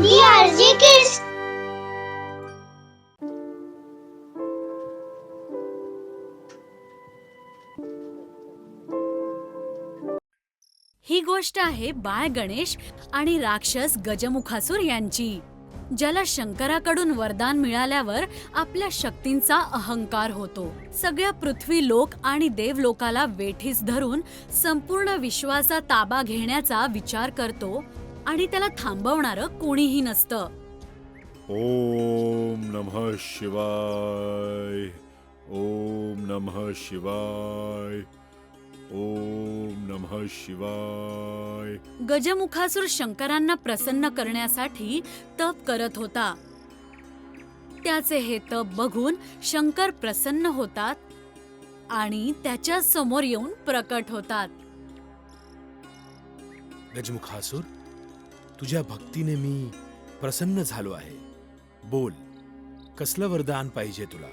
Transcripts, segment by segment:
DRG Kids. ही गोष्ट आहे बाळ गणेश आणि राक्षस गजमुखासूर यांची, ज्याला शंकराकडून वरदान मिळाल्यावर आपल्या शक्तींचा अहंकार होतो. सगळ्या पृथ्वी लोक आणि देवलोकाला वेठीस धरून संपूर्ण विश्वाचा ताबा घेण्याचा विचार करतो आणि त्याला थांबवणारं कोणीही नसतं. ओम नमः शिवाय. ओम नमः शिवाय. ओम नमः शिवाय. गजमुखासूर शंकरांना प्रसन्न करण्यासाठी तप करत होता. त्याचे हे तप बघून शंकर प्रसन्न होतात आणि त्याच्या समोर येऊन प्रकट होतात. गजमुखासूर, तुझ्या भक्तीने मी प्रसन्न झालो आहे. बोल, कसलं वरदान पाहिजे तुला?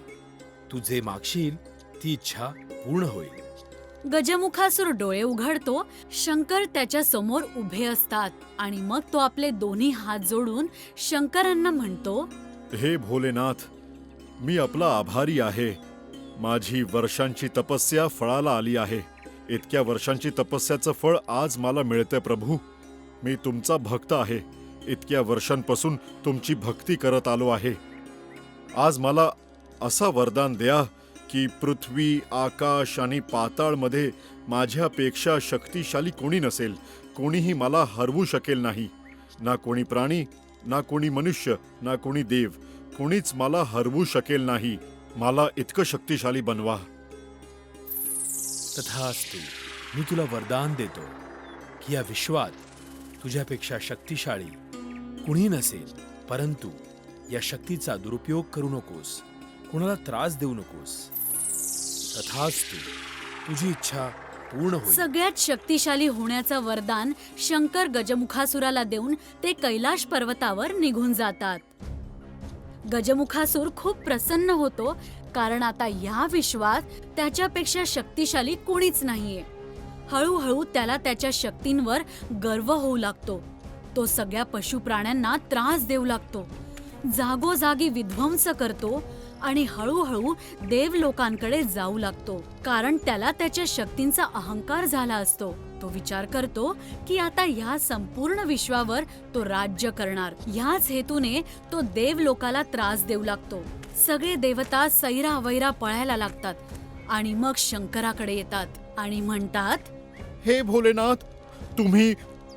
तू जे मागशील ती इच्छा पूर्ण होईल. गजमुखासूर डोळे उघडतो. शंकर त्याच्या समोर उभे असतात आणि मग तो आपले दोन्ही हात जोडून शंकरांना म्हणतो, हे भोलेनाथ, मी आपला आभारी आहे. माझी वर्षांची तपस्या फळाला आली आहे. इतक्या वर्षांची तपस्याचं फळ आज मला मिळते प्रभू. मी तुमचा भक्त आहे. इतक्या वर्षांपासून तुमची भक्ती करत आलो आहे. आज मला असा वरदान द्या की पृथ्वी, आकाश आणि पाताळमध्ये माझ्यापेक्षा शक्तिशाली कोणी नसेल. कोणीही मला हरवू शकेल नाही. ना कोणी प्राणी, ना कोणी मनुष्य, ना कोणी देव. कोणीच मला हरवू शकेल नाही. मला इतकं शक्तिशाली बनवा. तथास्तु. मी तुला वरदान देतो की या विश्वात तुझ्यापेक्षा शक्तिशाली कुणी नसेल. परंतु या शक्तीचा दुरुपयोग करू नकोस, कोणाला त्रास देऊ नकोस. तथास्तु. तुझी इच्छा पूर्ण होईल. सगळ्यात शक्तिशाली होण्याचं वरदान शंकर गजमुखासुराला देऊन ते कैलाश पर्वतावर निघून जातात. गजमुखासूर खूप प्रसन्न होतो, कारण आता या विश्वात त्याच्यापेक्षा शक्तिशाली कोणीच नाहीये. हळूहळू त्याला त्याच्या शक्तींवर गर्व होऊ लागतो. तो सगळ्या पशुप्राण्यांना त्रास देऊ लागतो, जागोजागी विध्वंस करतो आणि हळूहळू देवलोकांकडे जाऊ लागतो, कारण त्याला त्याच्या शक्तींचा अहंकार झाला असतो. तो विचार करतो की आता ह्या संपूर्ण विश्वावर तो राज्य करणार. ह्याच हेतूने तो देवलोकाला त्रास देऊ लागतो. सगळे देवता सैरावैरा पळायला लागतात आणि मग शंकराकडे येतात आणि म्हणतात, हे भोलेनाथ, तुम्ही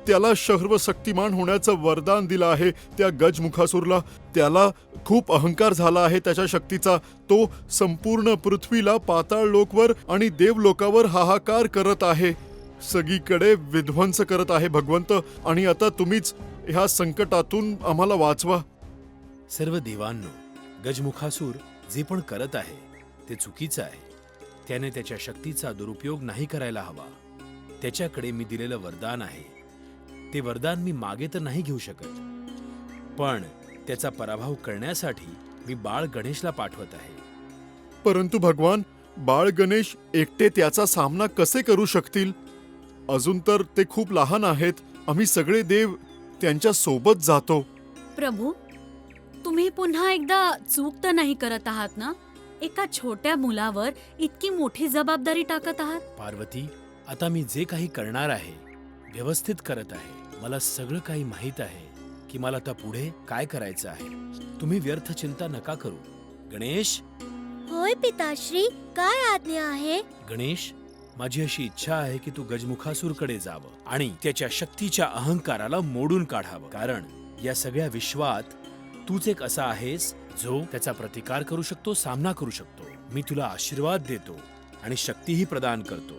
त्याला सर्वशक्तिमान होण्याचं वरदान दिलं आहे. त्या गजमुखासूरला त्याला खूप अहंकार झाला आहे त्याच्या शक्तीचा. तो संपूर्ण पृथ्वीला, पाताळ लोकवर आणि देवलोकावर हाहाकार करत आहे. सगळीकडे विध्वंस करत आहे भगवंत. आणि आता तुम्हीच ह्या संकटातून आम्हाला वाचवा. सर्व देवांनो, गजमुखासूर जे पण करत आहे ते चुकीचं आहे. त्याने त्याच्या शक्तीचा दुरुपयोग नाही करायला हवा. त्याच्याकडे मी दिलेलं वरदान आहे. ते वरदान मी मागे तर नाही घेऊ शकत, पण त्याचा पराभव करण्यासाठी मी बाळ गणेशला पाठवत आहे. परंतु भगवान, बाळ गणेश एकटे त्याचा सामना कसे करू शकतील? अजून तर ते खूप लहान आहेत. आम्ही सगळे देव त्यांच्या सोबत जातो. प्रभू, तुम्ही पुन्हा एकदा चूक तर नाही करत आहात ना? एका छोट्या मुलावर इतकी मोठी जबाबदारी टाकत आहात. पार्वती, आता मी जे काही करणार आहे व्यवस्थित करत आहे. मला सगळं काही माहित आहे की मला आता पुढे काय करायचं आहे. तुम्ही व्यर्थ चिंता नका करू. गणेश. होय पिताश्री, काय आज्ञा आहे? गणेश, माझी अशी इच्छा आहे की तू गजमुखासूरकडे जावं आणि त्याच्या शक्तीच्या अहंकाराला मोडून काढावं. कारण या सगळ्या विश्वात तूच एक असा आहेस जो त्याचा प्रतिकार करू शकतो, सामना करू शकतो. मी तुला आशीर्वाद देतो आणि शक्तीही प्रदान करतो.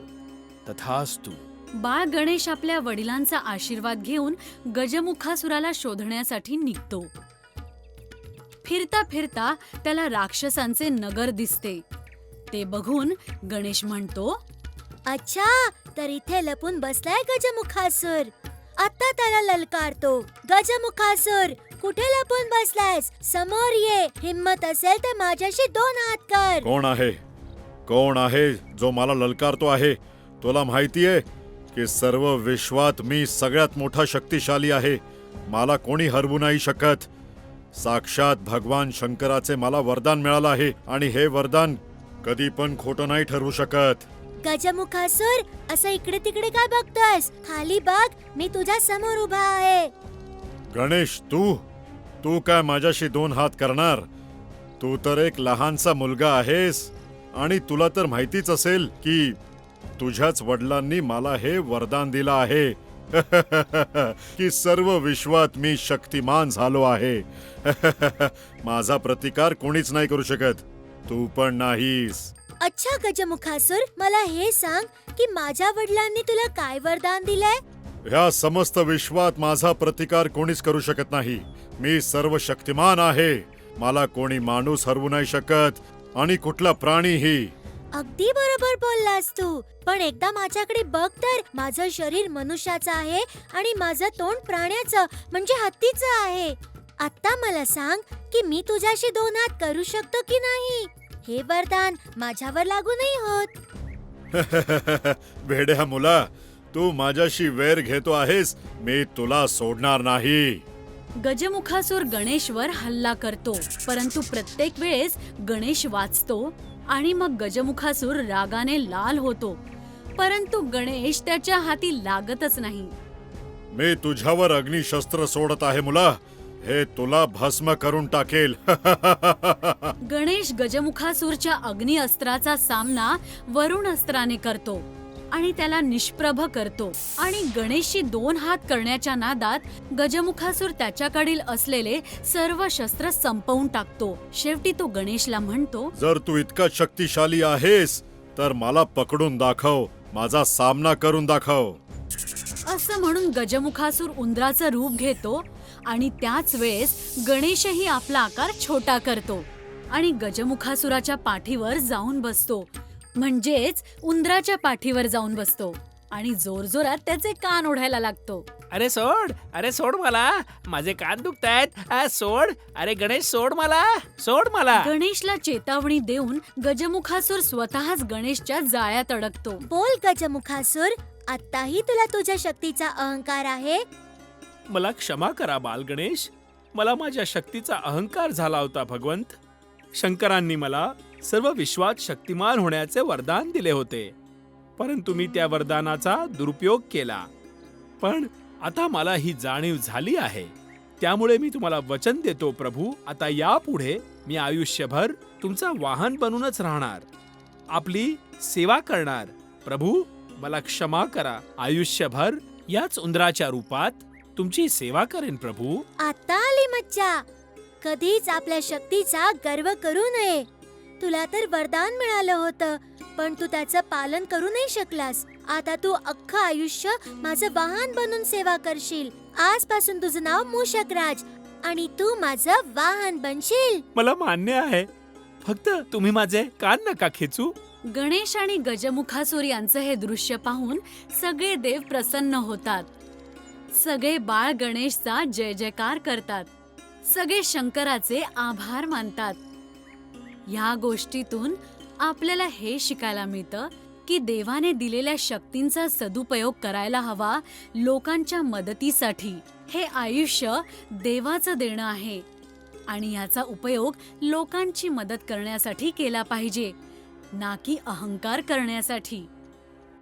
तथास्तु. बाळ गणेश आपल्या वडिलांचा आशीर्वाद घेऊन गजमुखासुराला शोधण्यासाठी निघतो. फिरता फिरता त्याला राक्षसांचे नगर दिसते. ते बघून गणेश म्हणतो, अच्छा, तर इथे लपून बसलाय गजमुखासूर. आता त्याला ललकारतो. गजमुखासूर, कुठे लपून बसलायस? समोर ये. हिम्मत असेल तर माझ्याशी 2 हात कर. कोण आहे? कोण आहे जो मला ललकारतो आहे? तुला माहितीये की सर्व विश्वात मी सगळ्यात मोठा शक्तिशाली आहे. मला कोणी हरवू नाही शकत. साक्षात भगवान शंकराचे मला वरदान मिळालं आहे आणि हे वरदान कधी पण खोटं नाही ठरवू शकत. गजमुखासूर, असं इकडे तिकडे काय बघतोयस? खाली बघ, मी तुझ्या समोर उभा आहे. गणेश, तू काय माझ्याशी 2 हात करणार? तू तर एक लहानसा मुलगा आहेस आणि तुला तर माहितीच असेल की तुझ्याच वडिलांनी मला हे वरदान दिलं आहे की सर्व विश्वात मी शक्तिमान झालो आहे. माझा प्रतिकार कोणीच नाही करू शकत, तू पण नाहीस. अच्छा गजमुखासूर, मला हे सांग की माझ्या वडिलांनी तुला काय वरदान दिलंय? ह्या समस्त विश्वात माझा प्रतिकार कोणीच करू शकत नाही. मी सर्व शक्तिमान आहे. मला कोणी माणूस हरवू नाही शकत आणि कुठला प्राणीही. अगदी बरोबर बोललास तू. पण एकदा माझ्याकडे बघ तर, माझं शरीर मनुष्याचं आहे आणि माझं तोंड प्राण्याचं म्हणजे हत्तीचं आहे. आता मला सांग की मी तुझ्याशी 2 हात करू शकतो की नाही? हे वरदान माझ्यावर लागू नाही होत. वेड्या मुला, तू माझ्याशी वैर घेतो आहेस. मी तुला सोडणार नाही. गजमुखासूर गणेशवर हल्ला करतो, परंतु प्रत्येक वेळेस गणेश वाचतो आणि मग गजमुखासूर रागाने लाल होतो, परंतु गणेश त्याच्या हाती लागतच नाही. मी तुझ्यावर अग्निशस्त्र सोडत आहे मुला. हे तुला भस्म करून टाकेल. गणेश गजमुखासूरच्या अग्नि अस्त्राचा सामना वरुण अस्त्राने करतो आणि त्याला निष्प्रभ करतो आणि गणेशशी 2 हात करण्याच्या नादात गजमुखासूर त्याच्याकडील असलेले सर्व शस्त्र संपवून टाकतो. शेवटी तो गणेशला म्हणतो, जर तू इतका शक्तिशाली आहेस तर मला पकडून दाखव, माझा सामना करून दाखव. असं म्हणून गजमुखासूर उंदराचं रूप घेतो आणि त्याच वेळेस गणेशही आपला आकार छोटा करतो आणि गजमुखासुराच्या पाठीवर जाऊन बसतो, म्हणजेच उंदराच्या पाठीवर जाऊन बसतो आणि जोरजोरात त्याचे कान ओढायला लागतो. अरे सोड मला, माझे कान दुखतायत. सोड, अरे गणेश सोड मला. गणेशला चेतावणी देऊन गजमुखासूर स्वतःच गणेशच्या जाळ्यात अडकतो. बोल गजमुखासूर, आताही तुला तुझ्या शक्तीचा अहंकार आहे? मला क्षमा करा बाल गणेश. मला माझ्या शक्तीचा अहंकार झाला होता भगवंत. शंकरांनी मला सर्व विश्वात शक्तिमान होण्याचे वरदान दिले होते, परंतु मी त्या वरदानाचा दुरुपयोग केला. पण आता मला ही जाणीव झाली आहे, त्यामुळे मी तुम्हाला वचन देतो प्रभू, आता यापुढे मी आयुष्यभर तुमचा वाहन बनूनच राहणार, आपली सेवा करणार. प्रभू मला क्षमा करा. आयुष्यभर याच उंदराच्या रूपात तुमची सेवा करेन प्रभू. आता आली मज्जा. कधीच आपल्या शक्तीचा गर्व करू नये. तुला तर वरदान मिळालं होतं, पण तू त्याचं पालन करू नाही शकलास. आता तू अख्खं आयुष्य माझं वाहन बनून सेवा करशील. आजपासून तुझं नाव मूषकराज आणि तू माझं वाहन बनशील. मला मान्य आहे, फक्त तुम्ही माझे कान नका खेचू. गणेश आणि गजमुखासूर यांचं हे दृश्य पाहून सगळे देव प्रसन्न होतात. सगळे बाळ गणेशचा जय जयकार करतात. सगळे शंकराचे आभार मानतात. या गोष्टीतून आपल्याला हे शिकायला मिळतं की देवाने दिलेल्या शक्तींचा सदुपयोग करायला हवा लोकांच्या मदतीसाठी. हे आयुष्य देवाचं देणं आहे आणि याचा उपयोग लोकांची मदत करण्यासाठी केला पाहिजे, ना की अहंकार करण्यासाठी.